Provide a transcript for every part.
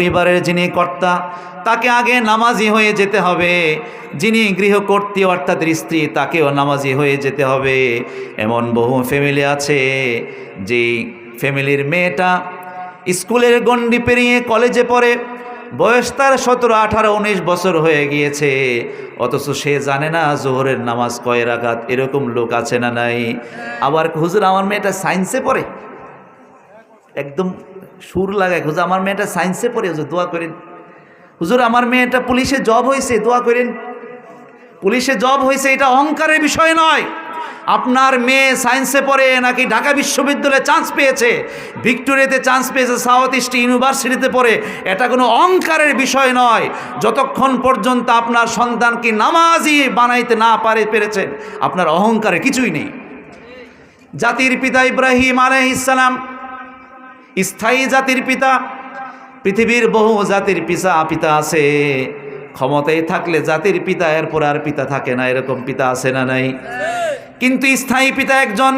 পরিবারের যিনি কর্তা তাকে আগে নামাজি হয়ে যেতে হবে, যিনি গৃহকর্ত্রী অর্থাৎ স্ত্রী তাকেও নামাজি হয়ে যেতে হবে। এমন বহু ফ্যামিলি আছে যে ফ্যামিলির মেয়েটা স্কুলের গণ্ডি পেরিয়ে কলেজে পড়ে, বয়স তার 17, 18, 19 বছর হয়ে গিয়েছে, অথচ সে জানে না জোহরের নামাজ কয় রাকাত। এরকম লোক আছে না নাই? আবার হুজুর আমার মেয়েটা সায়েন্সে পড়ে, একদম সুর লাগায়, হুজুর আমার মেয়েটা সায়েন্সে পড়ে, হুজুর দোয়া করেন। হুজুর আমার মেয়েটা পুলিশে জব হয়েছে, দোয়া করেন। পুলিশে জব হয়েছে এটা অহংকারের বিষয় নয়। আপনার মেয়ে সায়েন্সে পড়ে নাকি ঢাকা বিশ্ববিদ্যালয়ে চান্স পেয়েছে, ভিক্টোরিয়াতে চান্স পেয়েছে, সাউথ ইস্ট ইউনিভার্সিটিতে পড়ে, এটা কোনো অহংকারের বিষয় নয়। যতক্ষণ পর্যন্ত আপনার সন্তানকে নামাজি বানাইতে না পেরেছেন, আপনার অহংকারের কিছুই নেই। জাতির পিতা ইব্রাহিম আলাইহিস সালাম স্থায়ী জাতির পিতা। পৃথিবীর বহু জাতির পিতা আছে, ক্ষমতায় থাকলে জাতির পিতা, এরপর আর পিতা থাকে না, এরকম পিতা আছে না নাই? কিন্তু স্থায়ী পিতা একজন,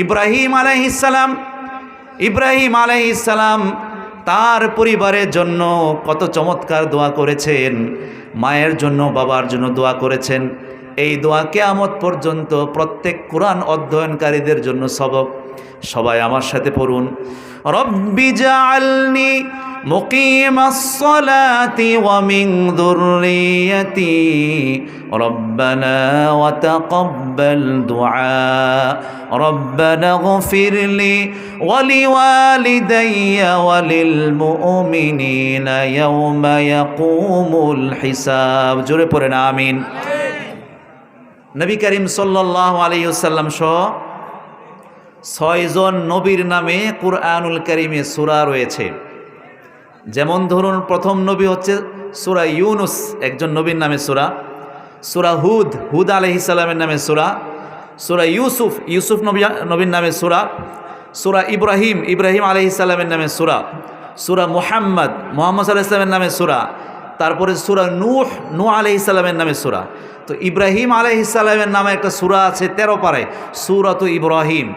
ইব্রাহিম আলাইহিস সালাম। ইব্রাহিম আলাইহিস সালাম তার পরিবারের জন্য কত চমৎকার দোয়া করেছেন, মায়ের জন্য বাবার জন্য দোয়া করেছেন। এই দোয়া কিয়ামত পর্যন্ত প্রত্যেক কোরআন অধ্যয়নকারীদের জন্য সবক। সবাই আমার সাথে পড়ুন, রব্বি জাআলনি মুকিমাস সালাতি ওয়া মিন যুররিয়্যাতি রব্বানা ওয়া তাকাব্বাল দুআ রব্বানা ইগফিরলি ওয়া লিওয়ালিদাইয়া ওয়া লিল মুমিনিনা ইয়াওমা ইয়াকুমুল হিসাব। জোরে পড়েন আমিন। নবী করিম সাল্লাল্লাহু আলাইহি ওয়াসাল্লাম সহ 6 জন নবীর নামে কুরআনুল কারীমে সূরা রয়েছে। যেমন ধরুন, প্রথম নবী হচ্ছে সূরা ইউনুস, একজন নবীর নামে সূরা। সূরা হুদ আলাইহিস সালামের নামে সূরা। সূরা ইউসুফ নবীর নামে সূরা। সূরা ইব্রাহিম আলাইহিস সালামের নামে সূরা। সূরা মুহাম্মদ আলাইহিস সালামের নামে সূরা। তারপরে সূরা নূহ আলাইহিস সালামের নামে সূরা। তো ইব্রাহিম আলাইহিস সালামের নামে একটা সূরা আছে 13 পারায়, সূরাতু ইব্রাহিম।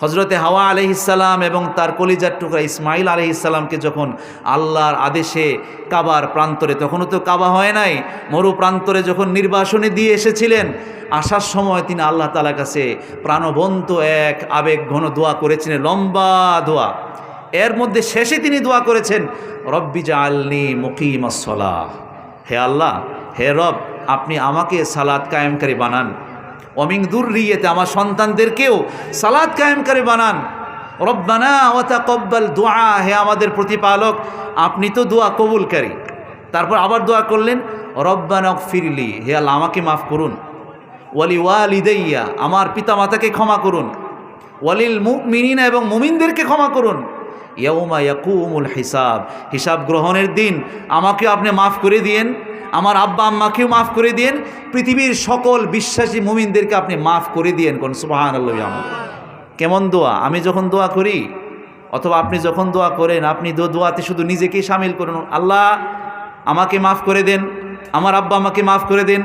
হজরতে হাওয়া আলাইহিস সালাম এবং তার কলিজার টুকরা ইসমাইল আলাইহিস সালামকে যখন আল্লাহর আদেশে কাবার প্রান্তরে, তখনও তো কাবা হয় নাই, মরু প্রান্তরে যখন নির্বাসনে দিয়ে এসেছিলেন, আসার সময় তিনি আল্লাহ তাআলার কাছে প্রাণবন্ত এক আবেগ ঘন দোয়া করেছিলেন, লম্বা দোয়া। এর মধ্যে শেষে তিনি দোয়া করেছেন, রব্বি জাআলনি মুকিমাস সালাহ, হে আল্লাহ, হে রব, আপনি আমাকে সালাত কায়েমকারী বানান, ওমিন যুররিয়্যাতি, আমার সন্তানদেরকেও সালাত কায়েমকারী বানান, রব্বানা ওয়া তাকাব্বাল দুআ, হে আমাদের প্রতিপালক, আপনি তো দোয়া কবুলকারী। তারপর আবার দোয়া করলেন, রব্বানা ইগফিরলি, হে আল্লাহ আমাকে মাফ করুন, ওয়ালি ওয়ালিদাইয়া, আমার পিতামাতাকে ক্ষমা করুন, ওয়ালিল মুমিনিনা, এবং মুমিনদেরকে ক্ষমা করুন, ইয়াউমা ইয়াকুমুল হিসাব, হিসাব গ্রহণের দিন আমাকেও আপনি মাফ করে দিয়েন, আমার আব্বা আম্মাকেও মাফ করে দিয়েন, পৃথিবীর সকল বিশ্বাসী মুমিনদেরকে আপনি মাফ করে দিয়েন। কোন সুবহানাল্লাহ। কেমন দোয়া! আমি যখন দোয়া করি অথবা আপনি যখন দোয়া করেন, আপনি দোয়াতে শুধু নিজেকেই শামিল করুন, আল্লাহ আমাকে মাফ করে দেন, আমার আব্বা আমাকে মাফ করে দেন,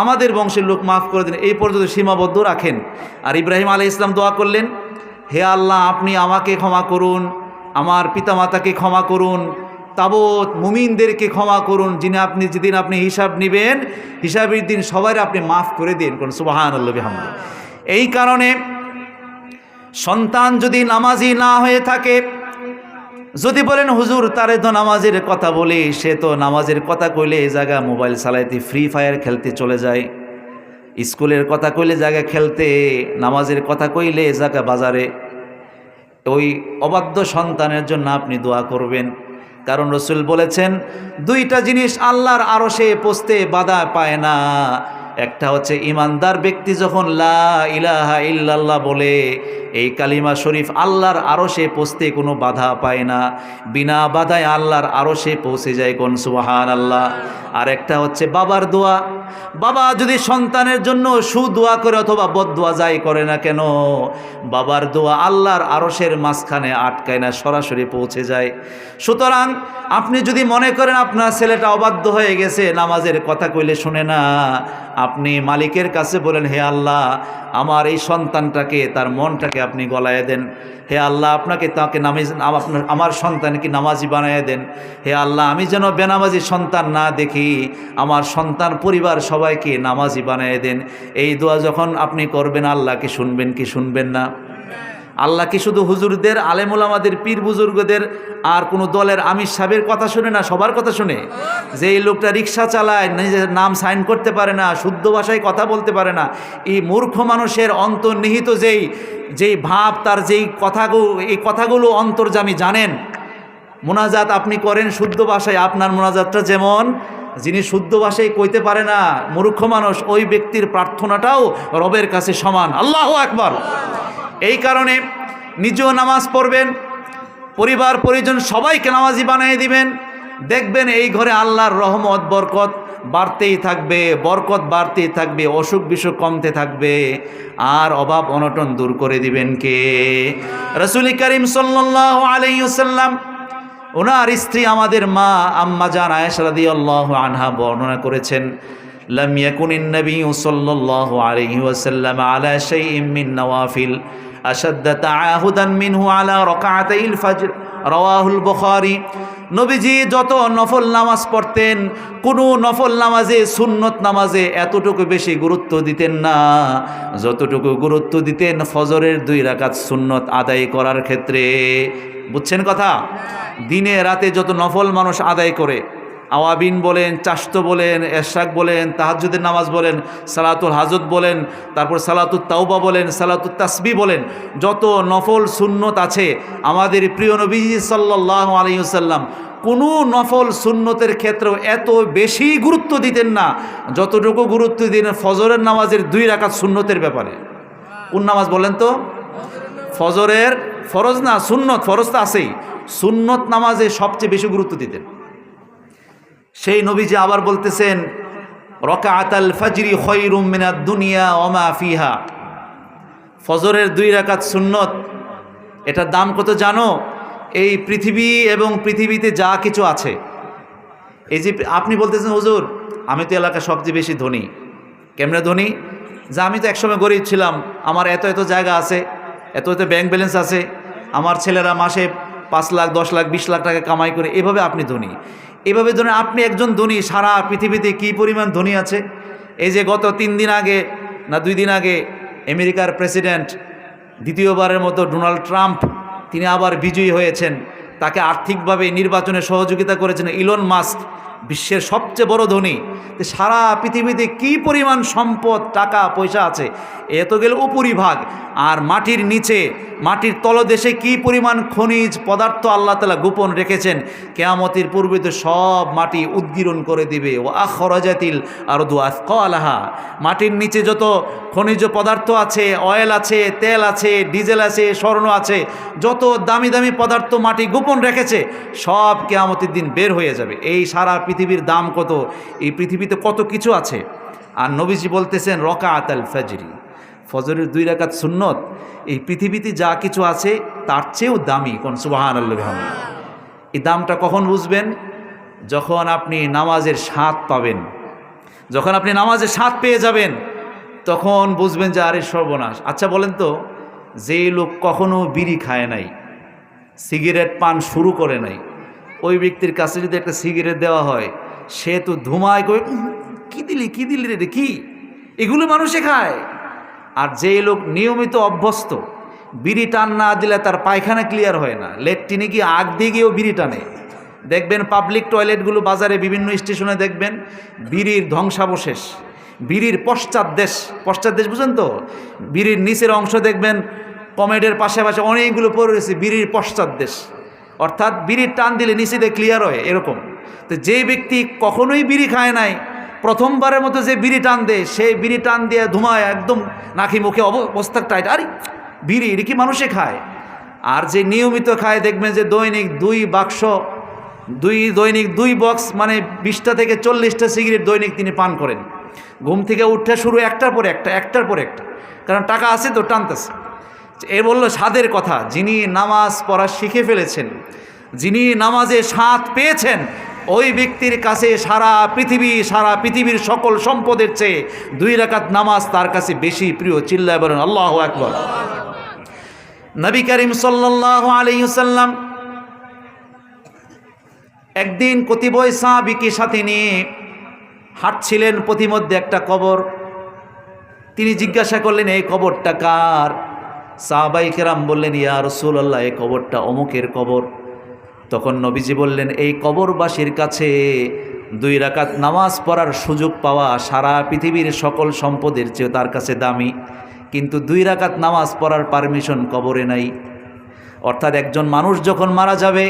আমাদের বংশের লোক মাফ করে দেন, এই পর্যন্ত সীমাবদ্ধ রাখেন। আর ইব্রাহিম আলাইহিস সালাম দোয়া করলেন, হে আল্লাহ আপনি আমাকে ক্ষমা করুন, আমার পিতামাতাকে ক্ষমা করুন, তাবৎ মুমিনদেরকে ক্ষমা করুন, যেদিন আপনি হিসাব নেবেন, হিসাবের দিন সবাই আপনি মাফ করে দিন। কোন সুবহানাল্লাহ বিহামদিহি। এই কারণে সন্তান যদি নামাজি না হয়ে থাকে, যদি বলেন হুজুর তারে তো নামাজের কথা বলি, সে তো নামাজের কথা কইলে এই জায়গা মোবাইল চালাইতে, ফ্রি ফায়ার খেলতে চলে যায়, স্কুলের কথা কইলে জায়গা খেলতে, নামাজের কথা কইলে এ জায়গা বাজারে, ওই অবাধ্য সন্তানের জন্য আপনি দোয়া করবেন। কারণ রসুল বলেছেন, 2টা জিনিস আল্লাহর আরশে পৌঁছতে বাধা পায় না। একটা হচ্ছে ইমানদার ব্যক্তি যখন লা ইলাহা ইল্লাল্লাহ বলে, এই কালিমা শরীফ আল্লাহর আরশে পৌঁছতে কোনো বাধা পায় না, বিনা বাধায় আল্লাহর আরশে পৌঁছে যায়। কোন সুবহানাল্লাহ। আর একটা হচ্ছে বাবার দোয়া। বাবা যদি সন্তানের জন্য সুদোয়া করে অথবা বদদোয়া যাই করে না কেন, বাবার দোয়া আল্লাহর আরশের মাঝখানে আটকায় না, সরাসরি পৌঁছে যায়। সুতরাং আপনি যদি মনে করেন আপনার ছেলেটা অবাধ্য হয়ে গেছে, নামাজের কথা কইলে শুনে না, আপনি মালিকের কাছে বলেন, হে আল্লাহ আমার এই সন্তানটাকে, তার মনটাকে আপনি গলায় দেন। হে আল্লাহ আপনাকে তাকে আমার সন্তানকে নামাজি বানায় দেন। হে আল্লাহ আমি যেন বেনামাজি সন্তান না দেখি, আমার সন্তান পরিবার সবাইকে নামাজি বানায় দেন। এই দোয়া যখন আপনি করবেন, আল্লাহকে শুনবেন কি শুনবেন না? আল্লাহ কি শুধু হুজুরদের, আলেমুল আমাদের পীর বুজুর্গদের আর কোনো দলের আমির সাহেবের কথা শুনে না? সবার কথা শুনে। যে এই লোকটা রিক্সা চালায়, নিজের নাম সাইন করতে পারে না, শুদ্ধ ভাষায় কথা বলতে পারে না, এই মূর্খ মানুষের অন্তর্নিহিত যেই ভাব, তার এই কথাগুলো অন্তর্যামী জানেন। মোনাজাত আপনি করেন শুদ্ধ ভাষায়, আপনার মোনাজাতটা যেমন, যিনি শুদ্ধ ভাষায় কইতে পারে না, মূর্খ মানুষ, ওই ব্যক্তির প্রার্থনাটাও রবের কাছে সমান। আল্লাহু আকবার। এই কারণে নিজেও নামাজ পড়বেন, পরিবার পরিজন সবাইকে নামাজি বানিয়ে দিবেন। দেখবেন এই ঘরে আল্লাহর রহমত বরকত বাড়তেই থাকবে, বরকত বাড়তেই থাকবে, অসুখ বিসুখ কমতে থাকবে, আর অভাব অনটন দূর করে দিবেন কে? রাসূল করিম সাল্লাল্লাহু আলাইহি ওয়াসাল্লাম, ওনার স্ত্রী আমাদের মা আম্মা জান আয়েশা রাদিয়াল্লাহু আনহা বর্ণনা করেছেন, লাম ইয়াকুনিন নবিয়্যু সাল্লাল্লাহু আলাইহি ওয়াসাল্লাম আলা শাইইন মিন নওয়াফিল আশাদ্দা তাআহুদান মিনহু আলা রাকাতাইল ফজর, রাওয়াহুল বুখারী। নবীজি যত নফল নামাজ পড়তেন, কোনো নফল নামাজে, সুন্নত নামাজে এতটুকু বেশি গুরুত্ব দিতেন না যতটুকু গুরুত্ব দিতেন ফজরের 2 রাকাত সুন্নত আদায় করার ক্ষেত্রে। বুঝছেন কথা? দিনে রাতে যত নফল মানুষ আদায় করে, আওয়াবিন বলেন, চাশতো বলেন, এশরাক বলেন, তাহাজ্জুদের নামাজ বলেন, সালাতুল হাজত বলেন, তারপর সালাতুত তাওবা বলেন, সালাতুত তাসবিহ বলেন, যত নফল সুন্নত আছে, আমাদের প্রিয় নবীজি সাল্লাল্লাহু আলাইহি ওয়াসাল্লাম কোনো নফল সুন্নতের ক্ষেত্রেও এত বেশি গুরুত্ব দিতেন না যতটুকু গুরুত্ব দিন ফজরের নামাজের 2 রাকাত সুন্নতের ব্যাপারে। কোন নামাজ বলেন তো? ফজরের, ফরজ না, সুন্নত। ফরজ তো আছেই, সুন্নত নামাজে সবচেয়ে বেশি গুরুত্ব দিতেন। সেই নবীজি আবার বলতেছেন, রাকাতাল ফজরি খায়রুম মিনাদ দুনিয়া ওয়া মা ফিহা। ফজরের 2 রাকাত সুন্নত, এটার দাম কত জানো? এই পৃথিবী এবং পৃথিবীতে যা কিছু আছে। এই যে আপনি বলতেছেন, হুজুর আমি তো এলাকায় সবচেয়ে বেশি ধনী। কেমনে ধনী? যে আমি তো একসময় গরিব ছিলাম, আমার এত এত জায়গা আছে, এত এত ব্যাংক ব্যালেন্স আছে, আমার ছেলেরা মাসে 5 লাখ 10 লাখ 20 লাখ টাকা কামাই করে, এভাবে আপনি ধনী। এভাবে ধরে আপনি একজন ধনী, সারা পৃথিবীতে কী পরিমাণ ধনী আছে। এই যে গত 3 দিন আগে না 2 দিন আগে আমেরিকার প্রেসিডেন্ট, দ্বিতীয়বারের মতো ডোনাল্ড ট্রাম্প, তিনি আবার বিজয়ী হয়েছেন। তাকে আর্থিকভাবে নির্বাচনে সহযোগিতা করেছেন ইলন মাস্ক, বিশ্বের সবচেয়ে বড় ধনী। সারা পৃথিবীতে কি পরিমাণ সম্পদ, টাকা পয়সা আছে, এত গেলে উপরিভাগ। আর মাটির নিচে, মাটির তলদেশে কি পরিমাণ খনিজ পদার্থ আল্লাহ তাআলা গোপন রেখেছেন, কিয়ামতের পূর্বে তো সব মাটি উদ্গীরণ করে দিবে। ও আখরাজাতিল আরদু আসকালাহা, মাটির নিচে যত খনিজ পদার্থ আছে, অয়েল আছে, তেল আছে, ডিজেল আছে, স্বর্ণ আছে, যত দামি দামি পদার্থ মাটি গোপন রেখেছে, সব কিয়ামতের দিন বের হয়ে যাবে। এই সারা পৃথিবীর দাম কত, এই পৃথিবীতে কত কিছু আছে। আর নবীজি বলতেছেন রাকাতাল ফজরি, ফজরের 2 রাকাত সুন্নত এই পৃথিবীতে যা কিছু আছে তার চেয়েও দামি। কোন সুবহানাল্লাহ। এই দামটা কখন বুঝবেন? যখন আপনি নামাজের স্বাদ পাবেন। যখন আপনি নামাজের স্বাদ পেয়ে যাবেন, তখন বুঝবেন যে আরে সর্বনাশ। আচ্ছা বলেন তো, যে লোক কখনো বিড়ি খায় নাই, সিগারেট পান শুরু করে নাই, ওই ব্যক্তির কাছে যদি একটা সিগারেট দেওয়া হয়, সে তো ধুমায় করে, কি দিলি রে, কি এগুলো মানুষে খায়। আর যেই লোক নিয়মিত অভ্যস্ত, বিড়ি টান না দিলে তার পায়খানা ক্লিয়ার হয় না, লেট্রিনে গিয়ে আগ দিয়ে গিয়েও বিড়ি টানে। দেখবেন পাবলিক টয়লেটগুলো বাজারে বিভিন্ন স্টেশনে দেখবেন বিড়ির ধ্বংসাবশেষ, বিড়ির পশ্চাৎদেশ বুঝেন তো? বিড়ির নিচের অংশ দেখবেন কমেডের পাশাপাশি অনেকগুলো পড়ে রয়েছে বিড়ির পশ্চাৎদেশ, অর্থাৎ বিড়ির টান দিলে নিচে দিয়ে ক্লিয়ার হয় এরকম। তো যেই ব্যক্তি কখনোই বিড়ি খায় নাই, প্রথমবারের মতো যে বিড়ি টান দেয়, সেই বিড়ি টান দিয়ে ধুমায় একদম নাকি মুখে অবস্থা টাইট, আরে বিড়ি এটা কি মানুষে খায়। আর যে নিয়মিত খায় দেখবেন যে দৈনিক 2 বক্স মানে 20টা থেকে 40টা সিগারেট দৈনিক তিনি পান করেন। ঘুম থেকে উঠে শুরু একটার পর একটা, কারণ টাকা আছে তো টানতেছে। এ বলল স্বাদের কথা। যিনি নামাজ পড়া শিখে ফেলেছেন, যিনি নামাজে স্বাদ পেয়েছেন, ওই ব্যক্তির কাছে সারা পৃথিবীর সকল সম্পদের চেয়ে 2 রাকাত নামাজ তার কাছে বেশি প্রিয়। চিল্লায় বলেন আল্লাহু আকবার। নবী করিম সাল্লাল্লাহু আলাইহি ওয়াসাল্লাম একদিন কতিপয় সাহাবীকে সাথে নিয়ে হাঁটছিলেন, পথিমধ্যে একটা কবর। তিনি জিজ্ঞাসা করলেন, এই কবরটা কার? সাহাবায়ে কেরাম বললেন, ইয়া রাসূলুল্লাহ, এই কবরটা অমুকের কবর। তখন নবীজি বললেন, এই কবরবাসীর কাছে 2 রাকাত নামাজ পড়ার সুযোগ পাওয়া সারা পৃথিবীর সকল সম্পদের চেয়ে তার কাছে দামি, কিন্তু 2 রাকাত নামাজ পড়ার পারমিশন কবরে নাই। অর্থাৎ একজন মানুষ যখন মারা যাবে,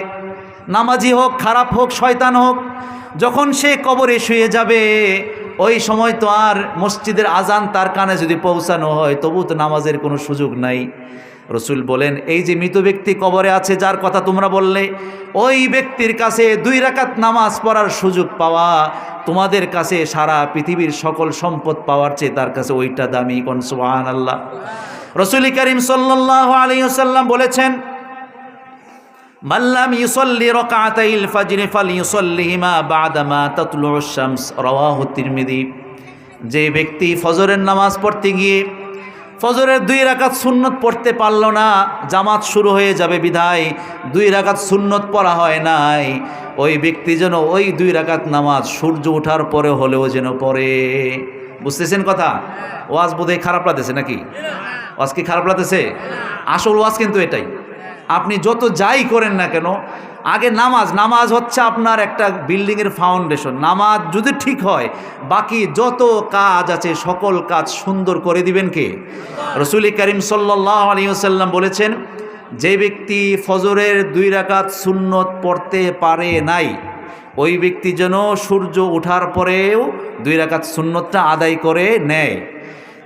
নামাজি হোক, খারাপ হোক, শয়তান হোক, যখন সে কবরে শুয়ে যাবে, ওই সময় তো আর মসজিদের আজান তার কানে যদি পৌঁছানো হয়, তবু তো নামাজের কোনো সুযোগ নাই। রসুল বলেন, এই যে মৃত ব্যক্তি কবরে আছে, যার কথা তোমরা বললে, ওই ব্যক্তির কাছে 2 রাকাত নামাজ পড়ার সুযোগ পাওয়া তোমাদের কাছে সারা পৃথিবীর সকল সম্পদ পাওয়ার চেয়ে তার কাছে ওইটা দামি। কোন সুবহানাল্লাহ। রসুল করিম সাল্লাল্লাহু আলাইহি ওয়াসাল্লাম বলেছেন, মাল্লাম ইউসাল্লি রাকাতাইল ফাজর ফালিয়ুসাল্লিহিমা বা'দামা তাতলু'ুশ শামস, রাওয়াহু তিরমিজি। যে ব্যক্তি ফজরের নামাজ পড়তে গিয়ে ফজরের 2 রাকাত সুন্নত পড়তে পারল না, জামাত শুরু হয়ে যাবে বিধায় 2 রাকাত সুন্নত পড়া হয় নাই, ওই ব্যক্তি যেন ওই 2 রাকাত নামাজ সূর্য ওঠার পরে হলেও যেন পড়ে। বুঝতেছেন কথা? ওয়াজ বোধহয় খারাপ লাগতেছে নাকি? ওয়াজ কি খারাপ লাগতেছে? আসল ওয়াজ কিন্তু এটাই। আপনি যত যাই করেন না কেন, আগে নামাজ হচ্ছে আপনার একটা বিল্ডিংয়ের ফাউন্ডেশন। নামাজ যদি ঠিক হয়, বাকি যত কাজ আছে সকল কাজ সুন্দর করে দিবেন কে? রাসূল করিম সাল্লাল্লাহু আলাইহি ওয়াসাল্লাম বলেছেন, যে ব্যক্তি ফজরের 2 রাকাত সুন্নত পড়তে পারে নাই, ওই ব্যক্তি যেন সূর্য ওঠার পরেও 2 রাকাত সুন্নতটা আদায় করে নেয়।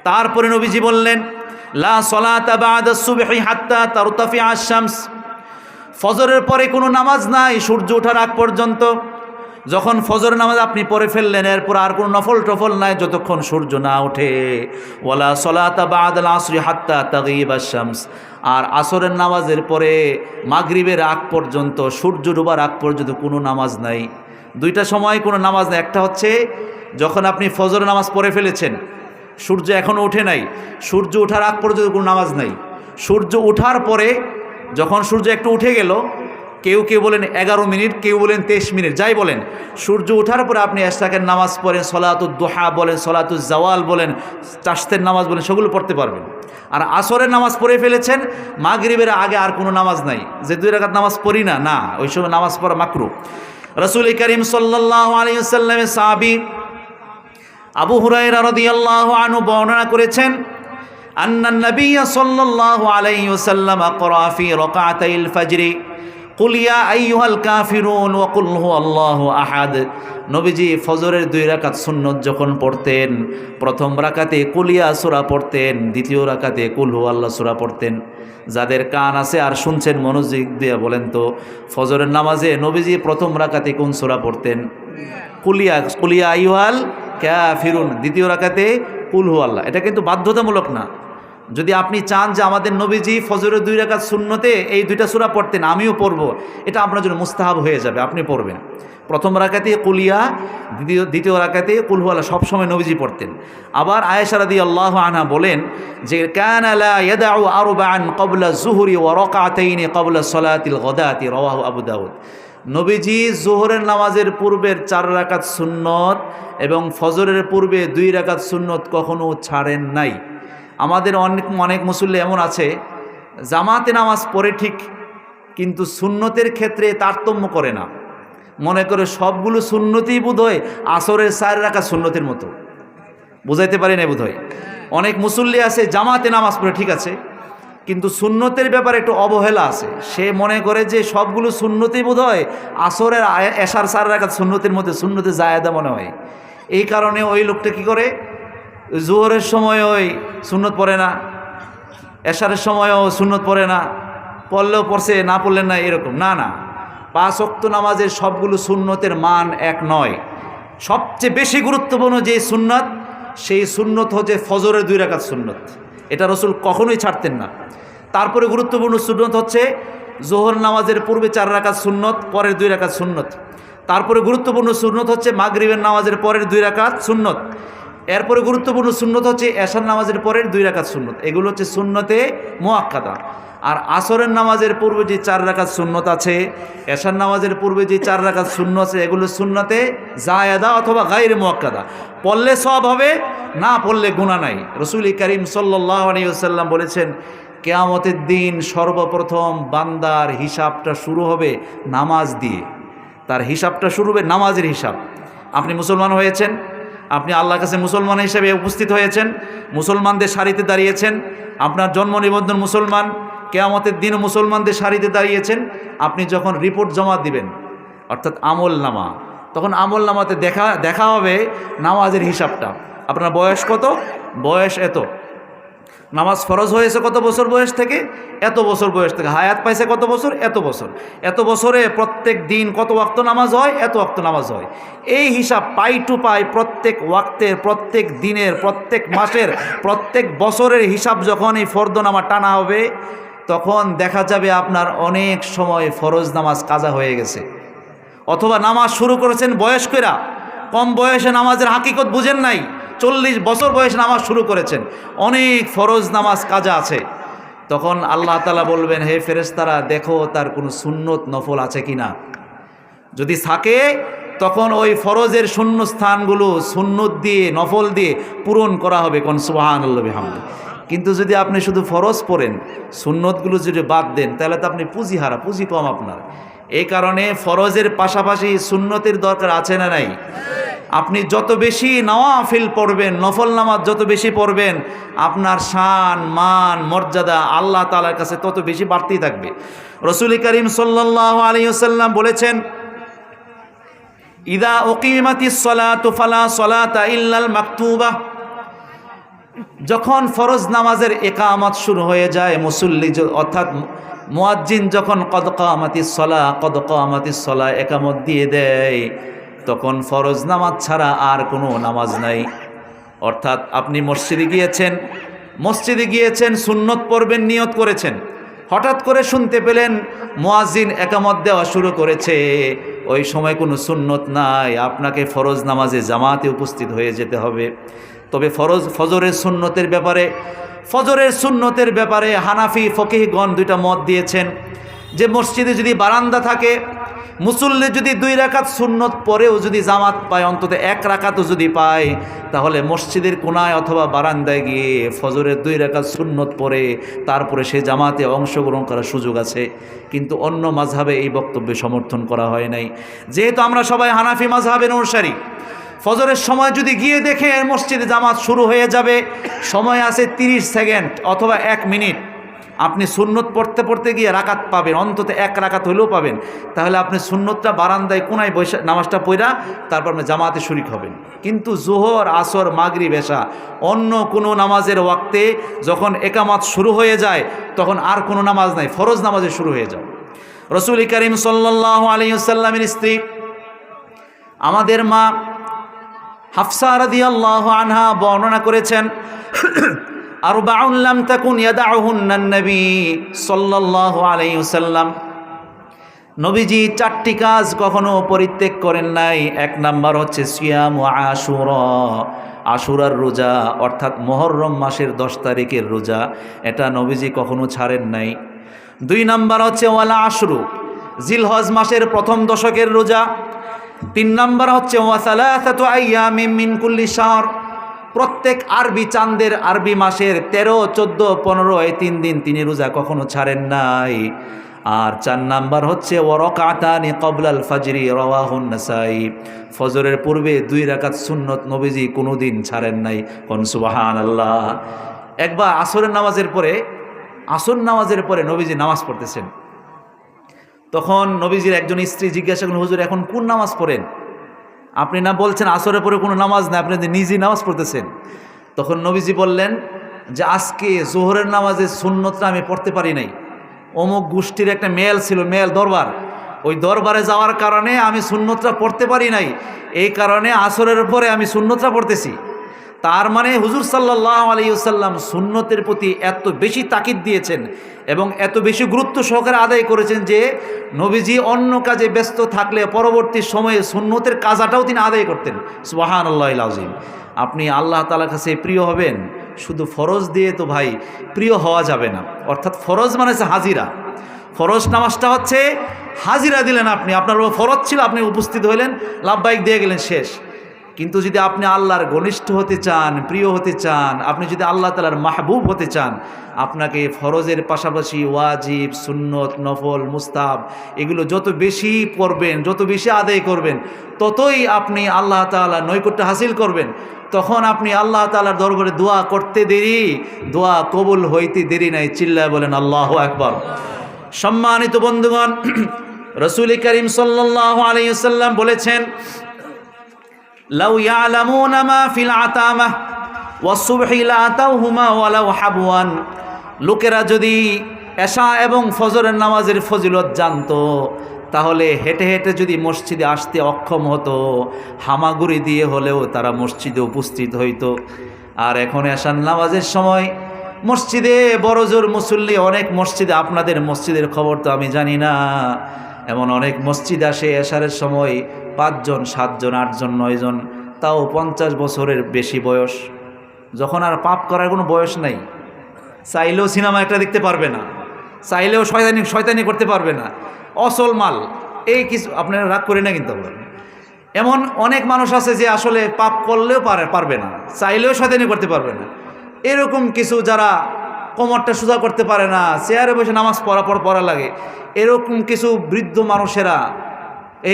তারপরে নবীজি বললেন, লা সলাতা বা'দা সুবহি হাত্তা তারতাফিআ আশ-শামস, ফজরের পরে কোনো নামাজ নাই সূর্য ওঠার আগ পর্যন্ত। যখন ফজর নামাজ আপনি পড়ে ফেললেন, এরপর আর কোনো নফল নাই যতক্ষণ সূর্য না ওঠে। ওয়ালা সলাতা বা'দাল আসরি হাত্তা তাগিবা আশ-শামস, আর আসরের নামাজের পরে মাগরিবের আগ পর্যন্ত, সূর্য ডোবার আগ পর্যন্ত কোনো নামাজ নাই। 2টা সময় কোনো নামাজ নাই। একটা হচ্ছে যখন আপনি ফজর নামাজ পড়ে ফেলেছেন, সূর্য এখনও ওঠে নাই, সূর্য ওঠার আগ পর্যন্ত কোনো নামাজ নাই। সূর্য ওঠার পরে যখন সূর্য একটু উঠে গেল, কেউ বলেন 11 মিনিট, কেউ বলেন 23 মিনিট, যাই বলেন, সূর্য ওঠার পরে আপনি এশরাকের নামাজ পড়েন, সলাতুদ দুহা বলেন, সলাতুজ জাওয়াল বলেন, চাশতের নামাজ বলেন, সেগুলো পড়তে পারবেন। আর আসরের নামাজ পড়ে ফেলেছেন, মাগরিবের আগে আর কোনো নামাজ নাই, যে 2 রাকাত নামাজ পড়ি না, ওই সময় নামাজ পড়া মাকরুহ। রাসূল করিম সাল্লাল্লাহু আলাইহি ওয়াসাল্লামের সাহাবী আবু হুরায়রা রাদিয়াল্লাহু আনহু বর্ণনা করেছেন, আন্নান নাবিয়্য সাল্লাল্লাহু আলাইহি ওয়াসাল্লাম ক্বরা ফি রাকাতাইল ফজর কুল ইয়া আইয়ুহাল কাফিরুন ওয়া কুল হুয়াল্লাহু আহাদ। নবীজি ফজরের 2 রাকাত সুন্নত যখন পড়তেন, প্রথম রাকাতে কুলিয়া সূরা পড়তেন, দ্বিতীয় রাকাতে কুল হুয়াল্লাহু সূরা পড়তেন। যাদের কান আছে আর শুনছেন, মনোযোগ দিয়ে বলেন তো, ফজরের নামাজে নবীজি প্রথম রাকাতে কোন সূরা পড়তেন? কুলিয়া আইয়ুহাল কাফিরুন, দ্বিতীয় রাকাতে কুল হুয়াল্লাহ। এটা কিন্তু বাধ্যতামূলক না। যদি আপনি চান যে আমাদের নবীজি ফজরের 2 রাকাত সুন্নতে এই 2টা সূরা পড়তেন, আমিও পড়ব, এটা আপনার জন্য মুস্তাহাব হয়ে যাবে, আপনি পড়বেন। প্রথম রাকাতে কুলিয়া, দ্বিতীয় রাকাতে কুল হুয়াল্লাহ সবসময় নবীজি পড়তেন। আবার আয়েশা রাদিয়াল্লাহু আনহা বলেন যে, কানা লা ইয়াদউ আরবাআন ক্বাবলা যুহরি ওয়া রাকাতাইন ক্বাবলা সলাতিল গাদাতি, রাওয়াহু আবু দাউদ। নবীজি যোহরের নামাজের পূর্বের 4 রাকাত সুন্নত এবং ফজরের পূর্বে 2 রাকাত সুন্নত কখনো ছাড়েন নাই। আমাদের অনেক মুসল্লি এমন আছে, জামাতে নামাজ পড়ে ঠিক, কিন্তু সুন্নতের ক্ষেত্রে তারতম্য করে না, মনে করে সবগুলো সুন্নতই বোধহয় আসরের 4 রাকাত সুন্নতের মতো। বুঝাইতে পারি না বোধহয়। অনেক মুসল্লি আছে জামাতে নামাজ পড়ে ঠিক আছে, কিন্তু সুন্নতের ব্যাপারে একটু অবহেলা আছে। সে মনে করে যে সবগুলো সুন্নতই বোধহয় আসরের এশার 4 রাকাত সুন্নতের মধ্যে, সুন্নতে জায়েদা মনে হয়। এই কারণে ওই লোকটা কি করে, জোহরের সময় ওই সুন্নত পড়ে না, এশারের সময়ও সুন্নত পড়ে না, পড়লেও পড়ছে, না পড়লেন না, এরকম না। 5 ওয়াক্ত নামাজের সবগুলো সুন্নতের মান এক নয়। সবচেয়ে বেশি গুরুত্বপূর্ণ যে সুন্নত, সেই সুন্নত হচ্ছে ফজরের 2 রাকাত সুন্নত। এটা রসুল কখনোই ছাড়তেন না। তারপরে গুরুত্বপূর্ণ সুন্নত হচ্ছে জোহর নামাজের পূর্বে 4 রাকাত সুন্নত, পরের 2 রাকাত সুন্নত। তারপরে গুরুত্বপূর্ণ সুন্নত হচ্ছে মাগরিবের নামাজের পরের 2 রাকাত সুন্নত। এরপরে গুরুত্বপূর্ণ সুন্নত হচ্ছে এশার নামাজের পরের 2 রাকাত সুন্নত। এগুলো হচ্ছে সুন্নতে মুআক্কাদা। আর আসরের নামাজের পূর্বে যে 4 রাকাত সুন্নত আছে, এশার নামাজের পূর্বে যে 4 রাকাত সুন্নত আছে, এগুলো সুন্নতে জায়েদা অথবা গায়রে মুআক্কাদা। পড়লে সওয়াব হবে, না পড়লে গুনাহ নাই। রাসূল করিম সাল্লাল্লাহু আলাইহি ওয়াসাল্লাম বলেছেন, কিয়ামতের দিন সর্বপ্রথম বান্দার হিসাবটা শুরু হবে নামাজ দিয়ে। তার হিসাবটা শুরু হবে নামাজের হিসাব। আপনি মুসলমান হয়েছেন, আপনি আল্লাহর কাছে মুসলমান হিসেবে উপস্থিত হয়েছেন, মুসলমানদের সারিতে দাঁড়িয়েছেন, আপনার জন্ম নিবন্ধন মুসলমান, কিয়ামতের দিন মুসলমানদের সারিতে দাঁড়িয়েছেন। আপনি যখন রিপোর্ট জমা দিবেন, অর্থাৎ আমল নামা, তখন আমল নামাতে দেখা হবে নামাজের হিসাবটা। আপনার বয়স কত? বয়স এত। নামাজ ফরজ হয়েছে কত বছর বয়স থেকে? এত বছর বয়স থেকে। হায়াত পাইছে কত বছর? এত বছর। এত বছরে প্রত্যেক দিন কত ওয়াক্ত নামাজ হয়? এত ওয়াক্ত নামাজ হয়। এই হিসাব পাই টু পাই প্রত্যেক ওয়াক্তের, প্রত্যেক দিনের, প্রত্যেক মাসের, প্রত্যেক বছরের হিসাব যখন এই ফরদ নামাজ টানা হবে, তখন দেখা যাবে আপনার অনেক সময় ফরজ নামাজ কাজা হয়ে গেছে। অথবা নামাজ শুরু করেছেন বয়স্করা, কম বয়সে নামাজের হাকিকত বুঝেন নাই, 40 বছর বয়সে নামাজ শুরু করেছেন, অনেক ফরজ নামাজ কাজা আছে। তখন আল্লাহ তাআলা বলবেন, হে ফেরেশতারা, দেখো তার কোনো সুন্নত নফল আছে কিনা। যদি থাকে তখন ওই ফরজের শূন্য স্থানগুলো সুন্নত দিয়ে, নফল দিয়ে পূরণ করা হবে। কোন সুবহানাল্লাহ বিহামদিহি। কিন্তু যদি আপনি শুধু ফরজ পড়েন, সুন্নতগুলো যদি বাদ দেন, তাহলে তো আপনি পুঁজিহারা, পুঁজি কম আপনার। এই কারণে ফরজের পাশাপাশি সুন্নতের দরকার আছে না নাই? আপনি যত বেশি নওয়াফিল পড়বেন, নফল নামাজ যত বেশি পড়বেন, আপনার শান, মান, মর্যাদা আল্লাহ তাআলার কাছে তত বেশি বাড়তেই থাকবে। রাসূল করিম সাল্লাল্লাহু আলাইহি ওয়াসাল্লাম বলেছেন, ইদা উকিমাতিস সালাতু ফালা সালাতা ইল্লাল মাকতুবা। যখন ফরজ নামাজের একামত শুরু হয়ে যায়, মুসল্লি অর্থাৎ মুয়াজ্জিন যখন কদ কামাতিস সালাহ একামত দিয়ে দেয়, তখন ফরজ নামাজ ছাড়া আর কোনো নামাজ নাই। অর্থাৎ আপনি মসজিদে গিয়েছেন সুন্নত পড়বেন নিয়ত করেছেন, হঠাৎ করে শুনতে পেলেন মুয়াজ্জিন একামত দেওয়া শুরু করেছে, ওই সময় কোনো সুন্নত নাই, আপনাকে ফরজ নামাজে জামাতে উপস্থিত হয়ে যেতে হবে। তবে ফজরের সুন্নতের ব্যাপারে হানাফি ফকিহগণ 2টা মত দিয়েছেন, যে মসজিদে যদি বারান্দা থাকে, মুসল্লি যদি 2 রাকাত সুন্নত পরেও যদি জামাত পায়, অন্তত 1 রাকাতও যদি পায়, তাহলে মসজিদের কোনায় অথবা বারান্দায় গিয়ে ফজরের 2 রাকাত সুন্নত পড়ে তারপরে সে জামাতে অংশগ্রহণ করার সুযোগ আছে। কিন্তু অন্য মাযহাবে এই বক্তব্যে সমর্থন করা হয় নাই। যেহেতু আমরা সবাই হানাফি মাযহাবের অনুসারী, ফজরের সময় যদি গিয়ে দেখে মসজিদে জামাত শুরু হয়ে যাবে, সময় আছে 30 সেকেন্ড অথবা 1 মিনিট, আপনি সুন্নত পড়তে গিয়ে রাকাত পাবেন, অন্তত 1 রাকাত হলেও পাবেন, তাহলে আপনি সুন্নতটা বারান্দায় কোনায় বসে নামাজটা পড়া তারপর আপনি জামাতে শরীক হবেন। কিন্তু জোহর, আসর, মাগরিব, এশা অন্য কোনো নামাজের ওয়াক্তে যখন একামত শুরু হয়ে যায়, তখন আর কোনো নামাজ নাই, ফরজ নামাজে শুরু হয়ে যায়। রাসূল করিম সাল্লাল্লাহু আলাইহি ওয়াসাল্লামের স্ত্রী আমাদের মা হাফসা রাদিয়াল্লাহু আনহা বর্ণনা করেছেন, আরবাউন লাম তাকুন ইয়াদাউহুন্না নবী সাল্লাল্লাহু আলাইহি ওয়াসাল্লাম, নবীজি 4টি কাজ কখনো পরিত্যাগ করেন নাই। 1 নাম্বার হচ্ছে সিয়াম আশুরা, আশুরার রোজা, অর্থাৎ মুহররম মাসের 10 তারিখের রোজা, এটা নবীজি কখনো ছাড়েন নাই। 2 নাম্বার হচ্ছে ওয়ালা আশরু, জিলহজ মাসের প্রথম দশকের রোজা। 3 নাম্বার হচ্ছে ওয়া সালাসাতু আইয়ামিন মিন কুল্লি শাহর, প্রত্যেক আরবি চাঁদের, আরবি মাসের 13, 14, 15 এই 3 দিন তিনি রোজা কখনো ছাড়েন নাই। আর 4 নাম্বার হচ্ছে ওয়া রাকাতানি ক্বাবলাল ফাজরি, রাওয়াহুন নাসাই, ফজরের পূর্বে 2 রাকাত সুন্নত নবীজি কোনোদিন ছাড়েন নাই। কোন সুবহানাল্লাহ। একবার আসর নামাজের পরে নবীজি নামাজ পড়তেছেন, তখন নবীজির একজন স্ত্রী জিজ্ঞাসা করলেন, হুজুর এখন কোন নামাজ পড়েন? আপনি না বলছেন আসরের পরে কোনো নামাজ না, আপনি নিজেই নামাজ পড়তেছেন। তখন নবীজি বললেন যে আজকে জোহরের নামাজের সুন্নতটা আমি পড়তে পারি নাই, অমুক গোষ্ঠীর একটা মেল ছিল, দরবার, ওই দরবারে যাওয়ার কারণে আমি সুন্নতটা পড়তে পারি নাই, এই কারণে আসরের পরে আমি সুন্নতটা পড়তেছি। তার মানে হুজুর সাল্লাল্লাহু আলাইহি ওয়াসাল্লাম সুন্নতের প্রতি এত বেশি তাকিদ দিয়েছেন এবং এত বেশি গুরুত্ব সহকারে আদায় করেছেন যে নবীজি অন্য কাজে ব্যস্ত থাকলে পরবর্তী সময়ে সুন্নতের কাজাটাও তিনি আদায় করতেন। সুবহানাল্লাহিল আযীম। আপনি আল্লাহ তাআলার কাছে প্রিয় হবেন শুধু ফরজ দিয়ে তো ভাই প্রিয় হওয়া যাবে না। অর্থাৎ ফরজ মানে হচ্ছে হাজিরা। ফরজ নামাজটা হচ্ছে হাজিরা দিলেন আপনি, আপনার ফরজ ছিল, আপনি উপস্থিত হইলেন, লাব্বাইক দিয়ে গেলেন, শেষ। কিন্তু যদি আপনি আল্লাহর ঘনিষ্ঠ হতে চান, প্রিয় হতে চান, আপনি যদি আল্লাহ তাআলার মাহবুব হতে চান, আপনাকে ফরজের পাশাপাশি ওয়াজিব, সুন্নত, নফল, মুস্তাহাব এগুলো যত বেশি পড়বেন, যত বেশি আদায় করবেন, ততই আপনি আল্লাহ তাআলার নৈকট্য হাসিল করবেন। তখন আপনি আল্লাহ তাআলার দরবারে দোয়া করতে দেরি, দোয়া কবুল হইতে দেরি নাই। চিল্লায় বলেন আল্লাহু আকবার। সম্মানিত বন্ধুগণ, রাসূল করিম সাল্লাল্লাহু আলাইহি ওয়াসাল্লাম বলেছেন, লাউ ইয়ালামুনা মা ফিল আতামা ওয়াস-সুবহি লাআতাউহুমা ওয়ালাউ হাবওয়ান। লোকেরা যদি এশা এবং ফজরের নামাজের ফজিলত জানতো, তাহলে হেঁটে হেঁটে যদি মসজিদে আসতে অক্ষম হতো, হামাগুড়ি দিয়ে হলেও তারা মসজিদে উপস্থিত হইতো। আর এখন এশার নামাজের সময় মসজিদে বড়জোর মুসল্লি, অনেক মসজিদে, আপনাদের মসজিদের খবর তো আমি জানি না, এমন অনেক মসজিদ আসে এশারের সময় 5 জন, 7 জন, 8 জন, 9 জন, তাও 50 বছরের বেশি বয়স, যখন আর পাপ করার কোনো বয়স নাই। চাইলেও সিনেমা একটা দেখতে পারবে না, চাইলেও শয়তানি করতে পারবে না, অসল মাল। এই কিছু আপনারা রাগ করে না কিন্তু, এমন অনেক মানুষ আছে যে আসলে পাপ করলেও পারবে না, চাইলেও শয়তানি করতে পারবে না। এরকম কিছু যারা কোমরটা সোজা করতে পারে না, চেয়ারে বসে নামাজ পড়া লাগে, এরকম কিছু বৃদ্ধ মানুষেরা,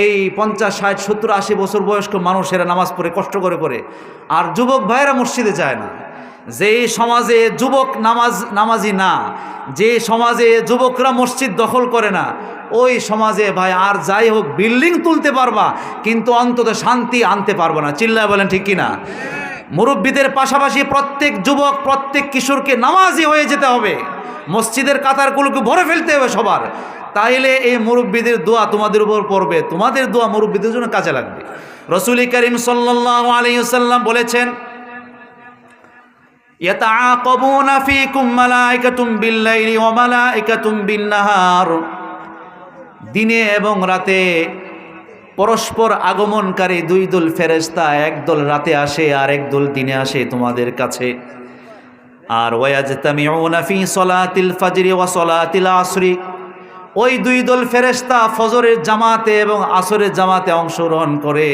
এই 50, 60, 70, 80 বছর বয়স্ক মানুষেরা নামাজ পড়ে কষ্ট করে। আর যুবক ভাইয়েরা মসজিদে যায় না। যে সমাজে যুবক নামাজি না, যে সমাজে যুবকরা মসজিদ দখল করে না, ওই সমাজে ভাই আর যাই হোক বিল্ডিং তুলতে পারবা, কিন্তু অন্তত শান্তি আনতে পারবো না। চিল্লায় বলেন ঠিক কিনা? মুরব্বীদের পাশাপাশি প্রত্যেক যুবক, প্রত্যেক কিশোরকে নামাজি হয়ে যেতে হবে, মসজিদের কাতারগুলোকে ভরে ফেলতে হবে সবার। তাইলে এই মুরব্বীদের দোয়া তোমাদের উপর পড়বে, তোমাদের দোয়া মুরব্বীদের জন্য কাজে লাগবে। রাসূল করিম সাল্লাল্লাহু আলাইহি ওয়াসাল্লাম বলেছেন, ইয়াতাআকাবুনা ফীকুম মালায়েকাতুম বিল-লাইলি ওয়া মালায়েকাতুম বিন-নাহার। দিনে এবং রাতে পরস্পর আগমনকারী 2 দল ফেরেশতা, এক দল রাতে আসে আর এক দল দিনে আসে তোমাদের কাছে। আর ওয়ায়াজতামিউনা ফী সলাতিল ফাজরি ওয়া সলাতিল আসরি। ওই 2 দল ফেরেশতা ফজরের জামাতে এবং আসরের জামাতে অংশগ্রহণ করে,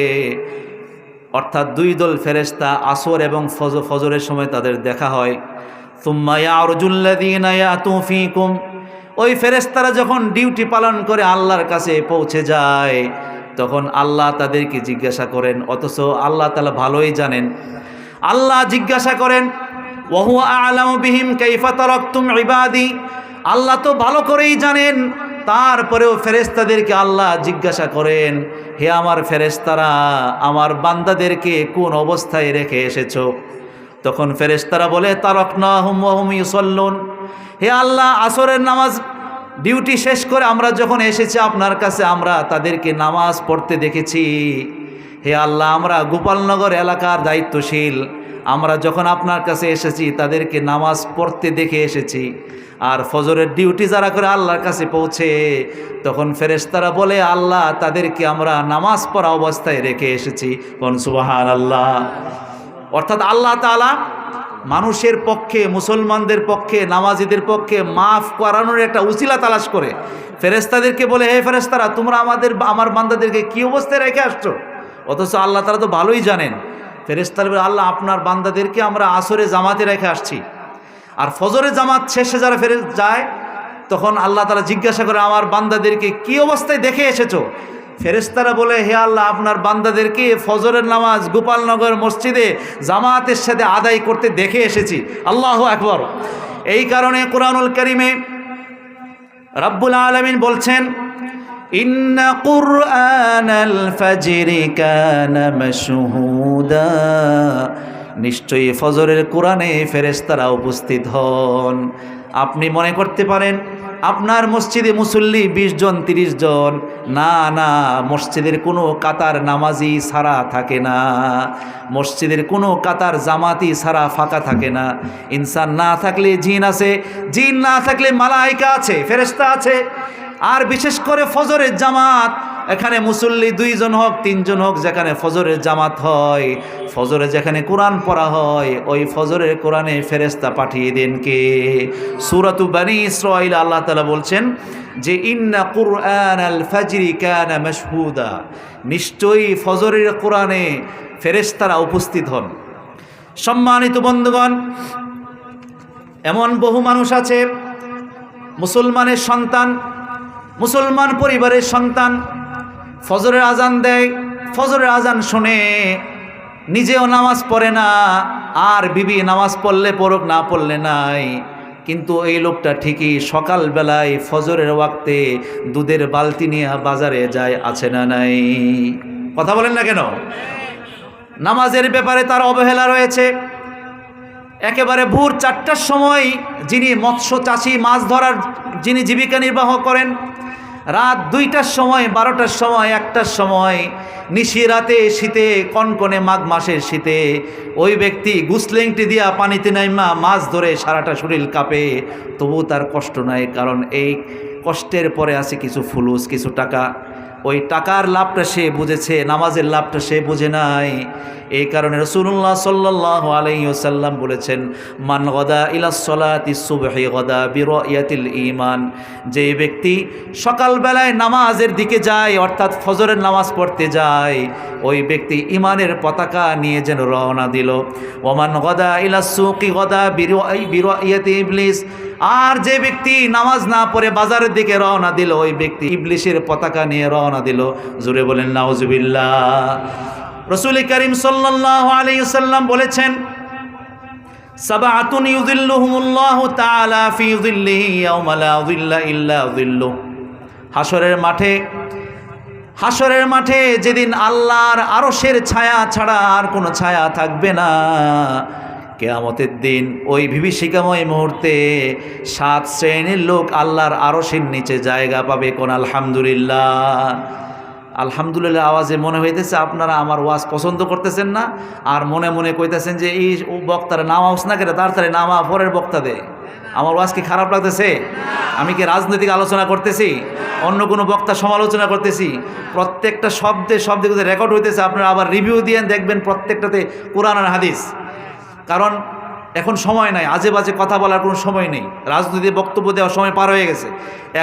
অর্থাৎ 2 দল ফেরেশতা আসর এবং ফজরের সময় তাদের দেখা হয়। সুম্মা ইয়ারজুল্লাযীনা ইয়াতু ফীকুম। ওই ফেরেশতারা যখন ডিউটি পালন করে আল্লাহর কাছে পৌঁছে যায়, তখন আল্লাহ তাদেরকে জিজ্ঞাসা করেন, অথচ আল্লাহ তাআলা ভালোই জানেন। আল্লাহ জিজ্ঞাসা করেন, ওয়া হুয়া আ'লামু বিহিম কাইফা তারাকতুম ইবাদি। আল্লাহ তো ভালো করেই জানেন, তারপরেও ফেরেশতাদেরকে আল্লাহ জিজ্ঞাসা করেন, হে আমার ফেরেশতারা, আমার বান্দাদেরকে কোন অবস্থায় রেখে এসেছো? তখন ফেরেশতারা বলে, তারাকনাহুম ওয়া হুম ইউসাল্লুন। হে আল্লাহ, আসরের নামাজ ডিউটি শেষ করে আমরা যখন এসেছি আপনার কাছে, আমরা তাদেরকে নামাজ পড়তে দেখেছি। হে আল্লাহ, আমরা গোপালনগর এলাকার দায়িত্বশীল, আমরা যখন আপনার কাছে এসেছি তাদেরকে নামাজ পড়তে দেখে এসেছি। আর ফজরের ডিউটি যারা করে আল্লাহর কাছে পৌঁছে, তখন ফেরেশতারা বলে, আল্লাহ তাদেরকে আমরা নামাজ পড়া অবস্থায় রেখে এসেছি। কোন সুবহানাল্লাহ। অর্থাৎ আল্লাহ তাআলা মানুষের পক্ষে, মুসলমানদের পক্ষে, নামাজিদের পক্ষে মাফ করানোর একটা উসিলা তালাশ করে ফেরেশতাদেরকে বলে, হে ফেরেশতারা, তোমরা আমার বান্দাদেরকে কি অবস্থায় রেখে আসছো? অথচ আল্লাহ তাআলা তো ভালোই জানেন। ফেরেশতারা বলে, আল্লাহ আপনার বান্দাদেরকে আমরা আসরে জামাতে রেখে আসছি। আর ফজরে জামাত শেষে যারা যায়, তখন আল্লাহ তাআলা জিজ্ঞাসা করে, আমার বান্দাদেরকে কি অবস্থায় দেখে এসেছো? ফেরেশতারা বলে, হে আল্লাহ, আপনার বান্দাদেরকে ফজরের নামাজ গোপালনগর মসজিদে জামাতের সাথে আদায় করতে দেখে এসেছি। আল্লাহু আকবার। এই কারণে কুরআনুল কারীমে রব্বুল আলামিন বলছেন, ইন্না কুরআনাল ফাজরি কানা মাশহুদা। নিশ্চয়ই ফজরের কোরআনে ফেরেশতারা উপস্থিত হন। আপনি মনে করতে পারেন আপনার মসজিদে মুসল্লি 20 জন 30 জন, না না, মসজিদের কোনো কাতার নামাজি ছাড়া থাকে না, মসজিদের কোনো কাতার জামাতি ছাড়া ফাঁকা থাকে না। ইনসান না থাকলে জিন আছে, জিন না থাকলে মালাইকা আছে, ফেরেশতা আছে। আর বিশেষ করে ফজরের জামাত, এখানে মুসল্লি 2 জন হোক 3 জন হোক, যেখানে ফজরের জামাত হয়, ফজরে যেখানে কোরআন পড়া হয়, ওই ফজরের কোরআনে ফেরেশতা পাঠিয়ে দেন কে? সূরাতু বনী ইসরাঈল আল্লাহ তাআলা বলছেন যে ইন্না কুরআনাল ফাজরি কানা মাশহুদা, নিশ্চয়ই ফজরের কোরআনে ফেরেশতারা উপস্থিত হন। সম্মানিত বন্ধুগণ, এমন বহু মানুষ আছে মুসলমানের সন্তান, মুসলমান পরিবারের সন্তান, ফজরের আজান দেয়, ফজরের আজান শুনে নিজেও নামাজ পড়ে না, আর বিবি নামাজ পড়লে পড়ুক, না পড়লে নাই। কিন্তু এই লোকটা ঠিকই সকালবেলায় ফজরের ওয়াক্তে দুধের বালতি নিয়ে বাজারে যায়, আছে না নাই? কথা বলেন না কেন? নামাজের ব্যাপারে তার অবহেলা রয়েছে। একেবারে ভোর 4টার সময় যিনি মৎস্য চাষি, মাছ ধরার যিনি জীবিকা নির্বাহ করেন, রাত 2টার সময়, 12টার সময়, 1টার সময়, নিশিরাতে, শীতে, কনকনে মাঘ মাসের শীতে ওই ব্যক্তি গুসলেংটি দিয়া পানিতে নাইমা মাছ ধরে সারাটা শরীর কাঁপে, তবু তার কষ্ট নাই, কারণ এই কষ্টের পরে আছে কিছু ফুলুস, কিছু টাকা। ওই টাকার লাভটা সে বুঝেছে, নামাজের লাভটা সে বুঝে নাই। এই কারণে রাসূলুল্লাহ সাল্লাল্লাহু আলাইহি ওয়াসাল্লাম বলেছেন, মান গাদা ইলাস সালাতি সুবহি গাদা বিরায়াতিল ঈমান, যে ব্যক্তি সকালবেলায় নামাজের দিকে যায়, অর্থাৎ ফজরের নামাজ পড়তে যায়, ওই ব্যক্তি ঈমানের পতাকা নিয়ে যেন রওনা দিল। ওমান গাদা ইলাস সুকি গাদা বিরায়াতি ইবলিস, আর যে ব্যক্তি নামাজ না পড়ে বাজারের দিকে রওনা দিল, ওই ব্যক্তি ইবলিসের পতাকা নিয়ে রওনা দিল। জোরে বলেন নাউজুবিল্লাহ। রাসূল করিম সাল্লাল্লাহু আলাইহি ওয়াসাল্লাম বলেছেন, সাবআতুন ইউযিল্লুহুমুল্লাহু তাআলা ফি যিল্লিহি ইয়াওমা লা যিল্লা ইল্লা যিল্লুহ। হাসরের মাঠে যেদিন আল্লাহর আরশের ছায়া ছাড়া আর কোনো ছায়া থাকবে না, কিয়ামতের দিন ওই বিভীষিকাময় মুহূর্তে 7 শ্রেণীর লোক আল্লাহর আরশের নিচে জায়গা পাবে। কোন আলহামদুলিল্লাহ। আলহামদুলিল্লাহ আওয়াজে মনে হইতেছে আপনারা আমার ওয়াজ পছন্দ করতেছেন না, আর মনে মনে কইতেছেন যে এই বক্তারা নামাজ না করে তাড়াতাড়ি নামা, পরের বক্তা দে। আমার ওয়াজ কি খারাপ লাগতেছে? আমি কি রাজনৈতিক আলোচনা করতেছি? অন্য কোনো বক্তা সমালোচনা করতেছি? প্রত্যেকটা শব্দে রেকর্ড হইতেছে, আপনারা আবার রিভিউ দিয়ে দেখবেন প্রত্যেকটাতে কোরআন আর হাদিস। কারণ এখন সময় নাই, আজে বাজে কথা বলার কোনো সময় নেই, রাজনৈতিক বক্তব্য দেওয়ার সময় পার হয়ে গেছে।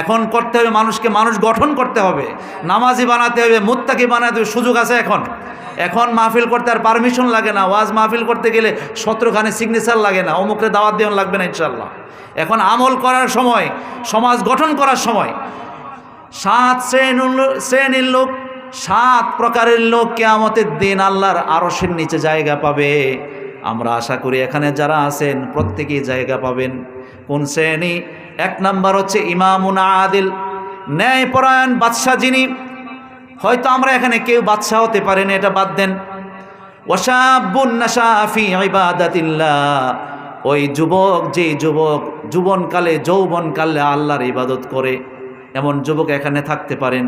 এখন করতে হবে মানুষকে, মানুষ গঠন করতে হবে, নামাজি বানাতে হবে, মুত্তাকি বানাতে হবে। সুযোগ আছে এখন মাহফিল করতে আর পারমিশন লাগে না। ওয়াজ মাহফিল করতে গেলে 17খানে সিগনেচার লাগে না, অমুকরে দাওয়াত দেওয়ান লাগবে না ইনশাল্লাহ। এখন আমল করার সময়, সমাজ গঠন করার সময়। 7 শ্রেণীর লোক, 7 প্রকারের লোক কিয়ামতের দিন আল্লাহর আরশের নিচে জায়গা পাবে। আমরা আশা করি এখানে যারা আছেন প্রত্যেকেই জায়গা পাবেন। কোন শ্রেণী? 1 নাম্বার হচ্ছে ইমামুন আদিল, ন্যায়পরায়ণ বাদশাহ যিনি। হয়তো আমরা এখানে কেউ বাদশাহ হতে পারেন, এটা বাদ দেন। ওয়াশাবুন নাশা ফি ইবাদাতিল্লাহ, ওই যুবক, যে যুবক যৌবনকালে আল্লাহর ইবাদত করে, এমন যুবক এখানে থাকতে পারেন।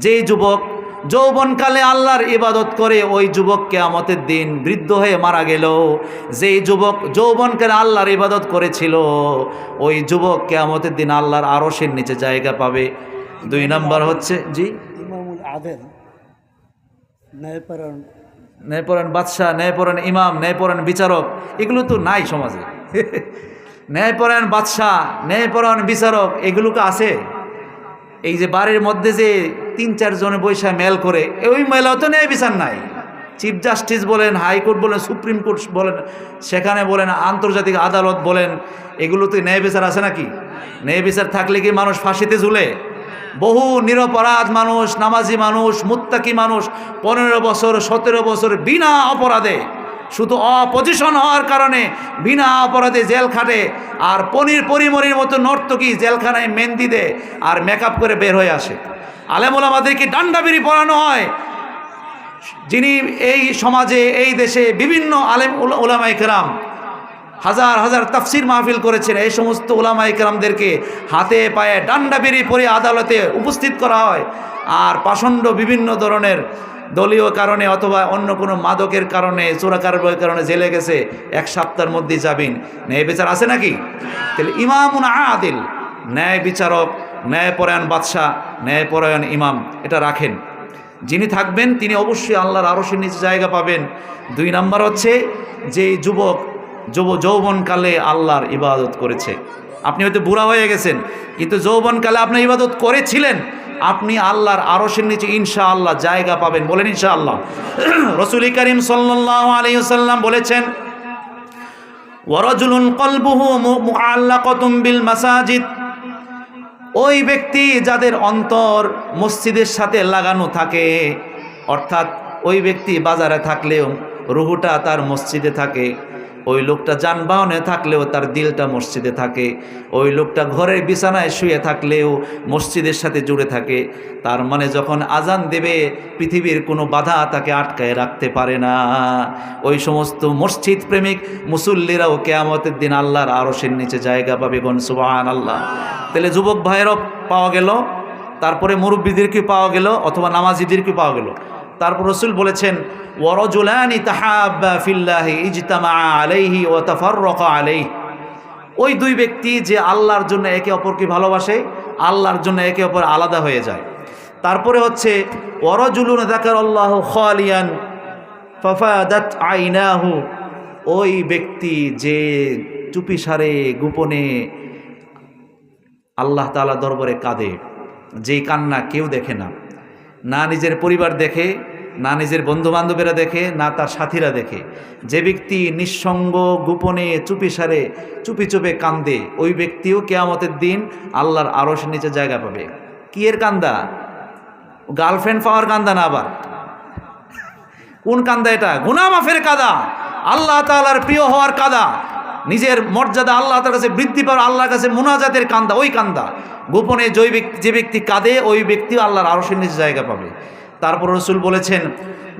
যে যুবক যৌবনকালে আল্লাহর ইবাদত করে, ওই যুবক কিয়ামতের দিন বৃদ্ধ হয়ে মারা গেল। যেই যুবক যৌবনকালে আল্লাহর ইবাদত করেছিল, ওই যুবক কিয়ামতের দিন আল্লাহর আরশের নিচে জায়গা পাবে। 2 নাম্বার হচ্ছে জি ইমামুল আদিল, ন্যায়পরায়ণ বাদশাহ, ন্যায়পরায়ণ ইমাম, ন্যায়পরায়ণ বিচারক। এগুলো তো নাই সমাজে। ন্যায়পরায়ণ বাদশাহ, ন্যায়পরায়ণ বিচারক, এগুলোকে আছে। এই যে বাড়ির মধ্যে যে 3-4 জনে বৈশা মেল করে, ওই মেলাও তো ন্যায় বিচার নাই। চিফ জাস্টিস বলেন, হাইকোর্ট বলেন, সুপ্রিম কোর্ট বলেন, সেখানে বলেন আন্তর্জাতিক আদালত বলেন, এগুলোতে ন্যায় বিচার আছে নাকি? ন্যায় বিচার থাকলে কি মানুষ ফাঁসিতে ঝুলে? বহু নিরপরাধ মানুষ, নামাজি মানুষ, মুত্তাকি মানুষ 15 বছর 17 বছর বিনা অপরাধে, শুধু অপজিশন হওয়ার কারণে বিনা অপরাধে জেল খাটে। আর পরিমরির মতো নর্তকী জেলখানায় মেহেন্দি দেয় আর মেকআপ করে বের হয়ে আসে। আলেম ওলামাদেরকে ডান্ডাবিড়ি পড়ানো হয়। যিনি এই সমাজে, এই দেশে বিভিন্ন আলেম ওলামায়ে কেরাম হাজার হাজার তাফসির মাহফিল করেছেন। এই সমস্ত উলামায়ে কেরামদেরকে হাতে পায়ে ডান্ডা বেরি পরে আদালতে উপস্থিত করা হয়, আর পাষণ্ড বিভিন্ন ধরনের দলীয় কারণে অথবা অন্য কোনো মাদকের কারণে চোরাকারবারের কারণে জেলে গেছে, 1 সপ্তাহের মধ্যেই যাবেন। ন্যায় বিচার আছে নাকি? তাহলে ইমামুন আদিল, ন্যায় বিচারক, ন্যায়পরায়ণ বাদশাহ, ন্যায়পরায়ণ ইমাম, এটা রাখেন। যিনি থাকবেন তিনি অবশ্যই আল্লাহর আরশের নিচে জায়গা পাবেন। 2 নাম্বার হচ্ছে যে যুবক যৌবনকালে আল্লাহর ইবাদত করেছে। আপনি হয়তো বুড়া হয়ে গেছেন, কিন্তু যৌবনকালে আপনি ইবাদত করেছিলেন, আপনি আল্লাহর আরশের নিচে ইনশাআল্লাহ জায়গা পাবেন। বলেন ইনশাআল্লাহ। রাসূল করিম সাল্লাল্লাহু আলাইহি ওয়াসাল্লাম বলেছেন, ওয়ারাজুলুন কলবুহু মুআল্লাকাতুন বিল মাসাজিদ, ওই ব্যক্তি যাদের অন্তর মসজিদের সাথে লাগানো থাকে, অর্থাৎ ওই ব্যক্তি বাজারে থাকলেও রুহুটা তার মসজিদে থাকে, ওই লোকটা যানবাহনে থাকলেও তার দিলটা মসজিদে থাকে, ওই লোকটা ঘরের বিছানায় শুয়ে থাকলেও মসজিদের সাথে জুড়ে থাকে। তার মানে যখন আজান দেবে পৃথিবীর কোনো বাধা তাকে আটকায় রাখতে পারে না। ওই সমস্ত মসজিদ প্রেমিক মুসল্লিরাও কিয়ামতের দিন আল্লাহর আরশের নিচে জায়গা পাবে। গণ সুবহানাল্লাহ। তাহলে যুবক ভাইয়েরও পাওয়া গেল, তারপরে মুরব্বীদেরকে পাওয়া গেল, অথবা নামাজিদেরকে পাওয়া গেল। তারপর রাসূল বলেছেন, ওয়ারাজুলানি তাহাব্বা ফিল্লাহি ইজতামা আলাইহি ওয়া তাফাররাকা আলাইহি, ওই 2 ব্যক্তি যে আল্লাহর জন্য একে অপরকে ভালোবাসে, আল্লাহর জন্য একে অপর আলাদা হয়ে যায়। তারপরে হচ্ছে ওয়ারাজুলুন যাকারাল্লাহু খালিয়ান ফাফাদাত আইনাহু, ওই ব্যক্তি যে চুপিসারে গোপনে আল্লাহ তাআলা দরবারে কাঁদে, যেই কান্না কেউ দেখে না, না নিজের পরিবার দেখে, না নিজের বন্ধুবান্ধবেরা দেখে, না তার সাথীরা দেখে। যে ব্যক্তি নিঃসঙ্গ গোপনে চুপিসারে চুপি চুপে কান্দে, ওই ব্যক্তিও কিয়ামতের দিন আল্লাহর আরশের নিচে জায়গা পাবে। কি এর কান্দা? গার্লফ্রেন্ড পাওয়ার কান্দা না, আবার কোন কান্দা? এটা গুনাহ মাফের কাঁদা, আল্লাহ তাআলার প্রিয় হওয়ার কাঁদা, নিজের মর্যাদা আল্লাহ তাআলার কাছে বৃদ্ধি পাওয়ার, আল্লাহর কাছে মুনাজাতের কান্দা, ওই কান্দা। গোপনে যে ব্যক্তি কাঁদে ওই ব্যক্তি আল্লাহর আরশের নিচে জায়গা পাবে। তারপর রাসূল বলেছেন,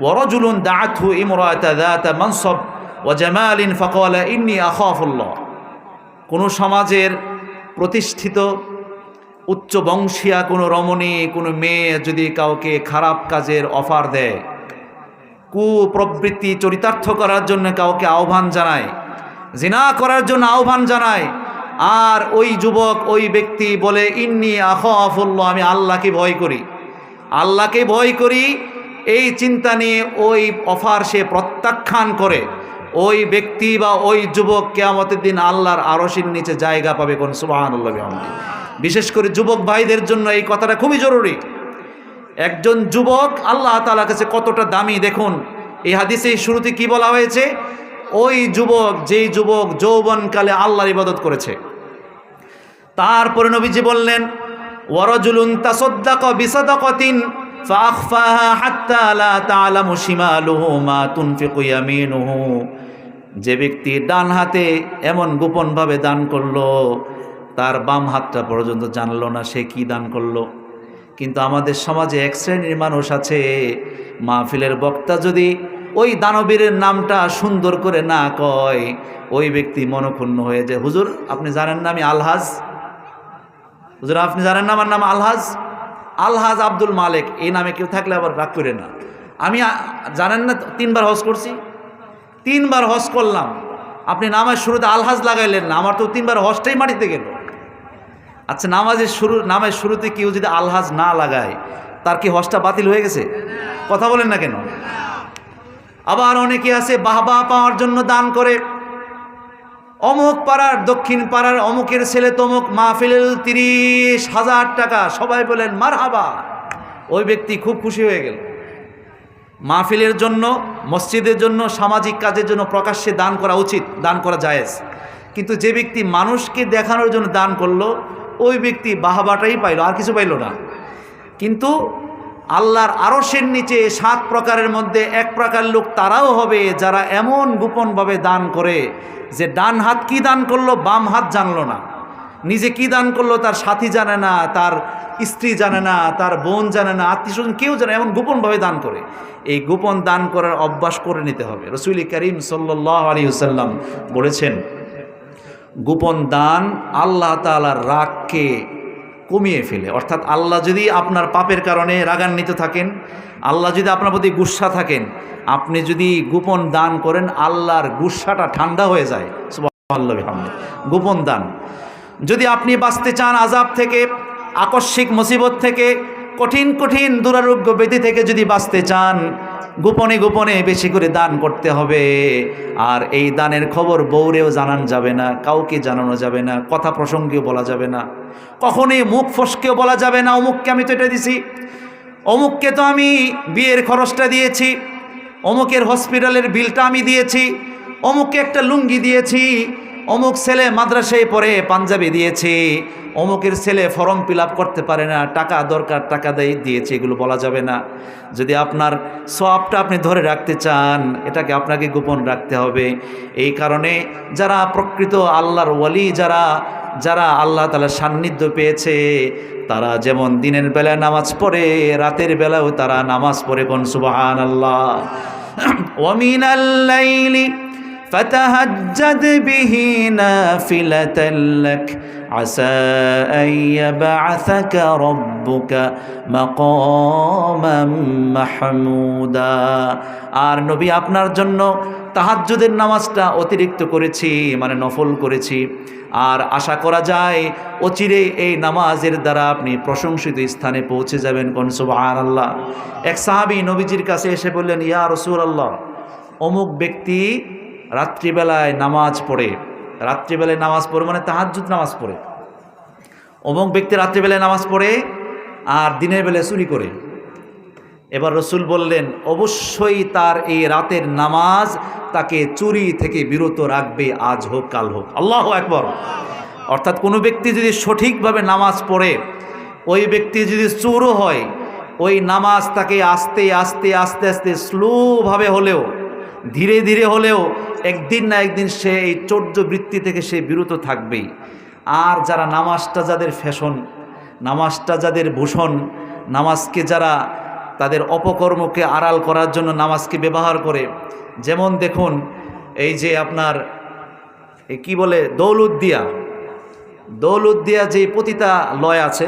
ওয়ারাজুলুন দাআতহু ইমরাআতা যাতা মানসাব ওয়া জামালিন ফাকালা ইন্নী আখাফুল্লাহ, কোনো সমাজের প্রতিষ্ঠিত উচ্চ বংশীয়া কোনো রমণী, কোনো মেয়ে যদি কাউকে খারাপ কাজের অফার দেয়, কুপ্রবৃত্তি চরিতার্থ করার জন্য কাউকে আহ্বান জানায়, জিনা করার জন্য আহ্বান জানায়, আর ওই যুবক ওই ব্যক্তি বলে ইন্নী আখাফুল্লাহ, আমি আল্লাহকে ভয় করি, আল্লাহকে ভয় করি, এই চিন্তা নিয়ে ওই অফার সে প্রত্যাখ্যান করে, ওই ব্যক্তি বা ওই যুবক কিয়ামতের দিন আল্লাহর আরশের নিচে জায়গা পাবে। কোন সুবহানাল্লাহ বিহামদি। বিশেষ করে যুবক ভাইদের জন্য এই কথাটা খুবই জরুরি। একজন যুবক আল্লাহ তাআলার কাছে কতটা দামি দেখুন। এই হাদিসে শুরুতে কি বলা হয়েছে? ওই যুবক, যেই যুবক যৌবনকালে আল্লাহর ইবাদত করেছে। তারপরে নবীজি বললেন, ওয়ারাজুলুন তাসাদ্দাকা বিসাদাকাতিন ফাআখফাহা হাত্তা লা তা'লামু শিমালুহু মা তুনফিকু ইয়ামিনুহু, যে ব্যক্তি ডান হাতে এমন গোপনভাবে দান করলো, তার বাম হাতটা পর্যন্ত জানলো না সে কি দান করলো। কিন্তু আমাদের সমাজে এক শ্রেণীর মানুষ আছে, মাহফিলের বক্তা যদি ওই দানবীরের নামটা সুন্দর করে না কয়, ওই ব্যক্তি মনক্ষুণ্ণ হয়ে যায়। হুজুর আপনি জানেন না আমি আলহাজ, হুজুর আপনি জানেন না আমার নাম আলহাজ, আলহাজ আব্দুল মালিক, এই নামে কেউ থাকলে আবার রাগ করে না। আমি জানেন না 3 বার হজ করছি, 3 বার হজ করলাম, আপনি নামের শুরুতে আলহাজ লাগাইলেন না, আমার তো 3 বার হজটাই মাটিতে গেল। আচ্ছা, নামের শুরুতে কেউ যদি আলহাজ না লাগায়, তার কি হজটা বাতিল হয়ে গেছে? কথা বলেন না কেন? আবার অনেকে আছে বাহবা পাওয়ার জন্য দান করে, অমুক পাড়ার দক্ষিণ পাড়ার অমুকের ছেলে তমুক মাহফিলের 30,000 টাকা, সবাই বলেন মারহাবা, ওই ব্যক্তি খুব খুশি হয়ে গেল। মাহফিলের জন্য, মসজিদের জন্য, সামাজিক কাজের জন্য প্রকাশ্যে দান করা উচিত, দান করা জায়েজ। কিন্তু যে ব্যক্তি মানুষকে দেখানোর জন্য দান করলো, ওই ব্যক্তি বাহবাটাই পাইল, আর কিছু পাইল না। কিন্তু আল্লাহর আরশের নিচে 7 প্রকারের মধ্যে 1 প্রকার লোক তারাও হবে যারা এমন গোপনভাবে দান করে যে ডান হাত কি দান করলো বাম হাত জানলো না, নিজে কি দান করলো তার সাথী জানে না, তার স্ত্রী জানে না, তার বোন জানে না, আত্মীয়স্বজন কেউ জানে, এমন গোপনভাবে দান করে। এই গোপন দান করার অভ্যাস করে নিতে হবে। রাসূল করিম সাল্লাল্লাহু আলাইহি ওয়াসাল্লাম বলেছেন, গোপন দান আল্লাহ তাআলার রাগকে কমিয়ে ফেলে। অর্থাৎ আল্লাহ যদি আপনার পাপের কারণে রাগান্বিত থাকেন, আল্লাহ যদি আপনার প্রতি গুসা থাকেন, আপনি যদি গোপন দান করেন আল্লাহর গুসাটা ঠান্ডা হয়ে যায়। সুবহানাল্লাহ বিহামদিহি। গোপন দান। যদি আপনি বাঁচতে চান আযাব থেকে, আকস্মিক মুসিবত থেকে, কঠিন কঠিন দুরারোগ্য ব্যাধি থেকে যদি বাঁচতে চান, গোপনে গোপনে বেশি করে দান করতে হবে। আর এই দানের খবর বউরেও জানান যাবে না, কাউকে জানানো যাবে না, কথা প্রসঙ্গেও বলা যাবে না, কখনোই মুখ ফসকেও বলা যাবে না অমুককে আমি তো এটা দিছি, অমুককে তো আমি বিয়ের খরচটা দিয়েছি, অমুকের হসপিটালের বিলটা আমি দিয়েছি, অমুককে একটা লুঙ্গি দিয়েছি, অমুক ছেলে মাদ্রাসায় পড়ে পাঞ্জাবি দিয়েছি, অমুকের ছেলে ফর্ম ফিল আপ করতে পারে না, টাকা দরকার টাকা দিয়েছি, এগুলো বলা যাবে না। যদি আপনার সওয়াবটা আপনি ধরে রাখতে চান, এটাকে আপনাকে গোপন রাখতে হবে। এই কারণে যারা প্রকৃত আল্লাহর ওয়ালি, যারা আল্লাহ তাআলার সান্নিধ্য পেয়েছে, তারা যেমন দিনের বেলায় নামাজ পড়ে, রাতের বেলাও তারা নামাজ পড়ে। কোন সুবহানাল্লাহ। ওয়া মিনাল লাইলি فتهجد به نافلة لك عسى أن يبعثك ربك مقاما محمودا। আর নবী আপনার জন্য তাহাজ্জুদের নামাজটা অতিরিক্ত করেছি, মানে নফল করেছি। আর আশা করা যায় অচিরে এই নামাজের দ্বারা আপনি প্রশংসিত স্থানে পৌঁছে যাবেন। কোন সুবহানাল্লাহ। এক সাহাবী নবীজির কাছে এসে বললেন, ইয়া রাসূলুল্লাহ, অমুক ব্যক্তি রাত্রিবেলায় নামাজ পড়ে, রাত্রিবেলায় নামাজ পড়ে মানে তাহাজ্জুদ নামাজ পড়ে, অমুক ব্যক্তি রাত্রিবেলায় নামাজ পড়ে আর দিনের বেলায় চুরি করে। এবার রসুল বললেন, অবশ্যই তার এই রাতের নামাজ তাকে চুরি থেকে বিরত রাখবে, আজ হোক কাল হোক। আল্লাহু আকবার। অর্থাৎ কোনো ব্যক্তি যদি সঠিকভাবে নামাজ পড়ে, ওই ব্যক্তি যদি চোরও হয়, ওই নামাজ তাকে আস্তে আস্তে আস্তে আস্তে স্লোভাবে হলেও, ধীরে ধীরে হলেও একদিন না একদিন সে এই চৌর্য বৃত্তি থেকে সে বিরত থাকবেই। আর যারা নামাজটা যাদের ফ্যাশন, নামাজটা যাদের ভূষণ, নামাজকে যারা তাদের অপকর্মকে আড়াল করার জন্য নামাজকে ব্যবহার করে, যেমন দেখুন এই যে আপনার কি বলে দৌলতদিয়া যে পতিতালয় আছে,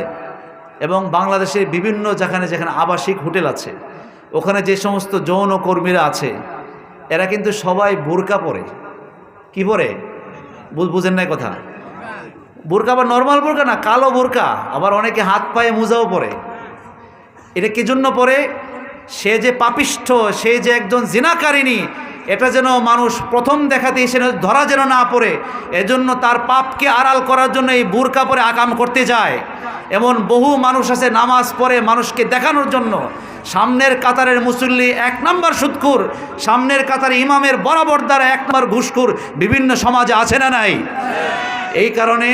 এবং বাংলাদেশের বিভিন্ন যেখানে যেখানে আবাসিক হোটেল আছে, ওখানে যে সমস্ত যৌনকর্মীরা আছে, এরা কিন্তু সবাই বোরকা পরে। কি পরে? বুঝেন নাই কথা? বোরকা আবার নর্মাল বোরকা না, কালো বোরকা, আবার অনেকে হাত পায়ে মোজাও পরে। এটা কি জন্য পরে? সে যে পাপিষ্ঠ, সে যে একজন জিনাকারিনী, এটা যেন মানুষ প্রথম দেখাতেই সে ধরা যেন না পড়ে, এজন্য তার পাপকে আড়াল করার জন্য এই বোরকা পরে আকাম করতে যায়। এমন বহু মানুষ আছে নামাজ পড়ে মানুষকে দেখানোর জন্য। সামনের কাতারের মুসল্লি 1 নম্বর সুদখোর, সামনের কাতারে ইমামের বরাবর দ্বারা 1 নম্বর ঘুষখোর বিভিন্ন সমাজে আছে না নাই? এই কারণে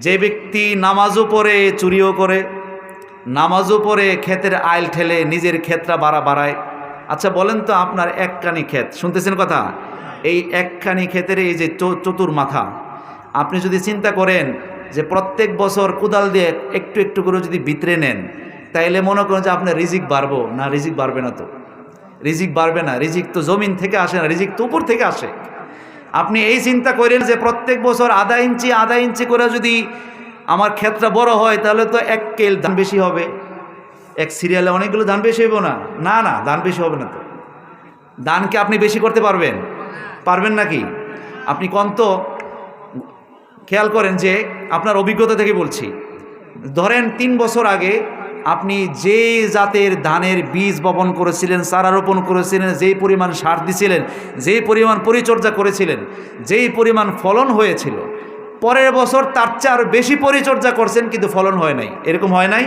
যে ব্যক্তি নামাজও পড়ে চুরিও করে, নামাজও পড়ে ক্ষেতের আইল ঠেলে নিজের ক্ষেতটা বাড়ায়। আচ্ছা বলেন তো, আপনার একখানি ক্ষেত, শুনতেছেন কথা, এই একখানি ক্ষেতের এই যে চতুর মাথা, আপনি যদি চিন্তা করেন যে প্রত্যেক বছর কোদাল দিয়ে একটু একটু করে যদি ভিতরে নেন, তাইলে মনে করেন যে আপনার রিজিক বাড়বো না? রিজিক বাড়বে না তো, রিজিক বাড়বে না। রিজিক তো জমিন থেকে আসে না, রিজিক তো উপর থেকে আসে। আপনি এই চিন্তা করেন যে প্রত্যেক বছর আধা ইঞ্চি করে যদি আমার ক্ষেতটা বড় হয়, তাহলে তো 1 কেল ধান বেশি হবে। এক সিরিয়ালে অনেকগুলো ধান বেশি হইব না? না, ধান বেশি হবে না। তো ধানকে আপনি বেশি করতে পারবেন নাকি? আপনি কত খেয়াল করেন যে আপনার অভিজ্ঞতা থেকে বলছি, ধরেন 3 বছর আগে আপনি যে জাতের ধানের বীজ বপন করেছিলেন, চারা রোপণ করেছিলেন, যেই পরিমাণ সার দিছিলেন, যেই পরিমাণ পরিচর্যা করেছিলেন, যেই পরিমাণ ফলন হয়েছিল, পরের বছর তার চেয়ে আরও বেশি পরিচর্যা করছেন কিন্তু ফলন হয় নাই। এরকম হয় নাই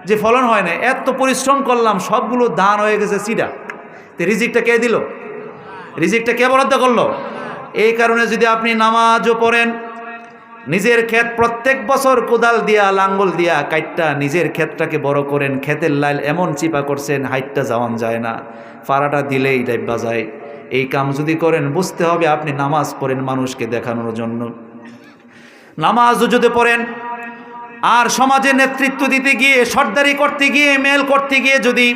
যে ফলন হয় নাই? এত পরিশ্রম করলাম, সবগুলো ধান হয়ে গেছে সিডা। তো রিজিকটা কে দিল? রিজিকটা কে বরাদ্দ করলো? এই কারণে যদি আপনি নামাজও পড়েন, নিজের ক্ষেত প্রত্যেক বছর কোদাল দিয়া লাঙ্গল দিয়া কাইটটা নিজের ক্ষেতটাকে বড় করেন, ক্ষেতের লাইল এমন চিপা করছেন হাইটটা যাওয়ান যায় না, ফাড়াটা দিলেই ডাইবা যায়। এই কাম যদি করেন, বুঝতে হবে আপনি নামাজ পড়েন মানুষকে দেখানোর জন্য। নামাজও যদি পড়েন আর সমাজে নেতৃত্ব দিতে গিয়ে, সর্দারি করতে গিয়ে, মেল করতে গিয়ে যদি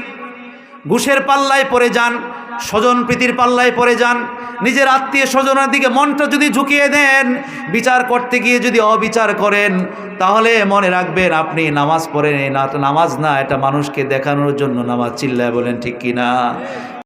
ঘুষের পাল্লায় পড়ে যান, স্বজন প্রীতির পাল্লায় পড়ে যান, নিজের আত্মীয় স্বজনের দিকে মনটা যদি ঝুঁকিয়ে দেন, বিচার করতে গিয়ে যদি অবিচার করেন, তাহলে মনে রাখবেন আপনি নামাজ পড়েন না, নামাজ না, এটা মানুষকে দেখানোর জন্য নামাজ। চিল্লায় বলেন ঠিক কিনা?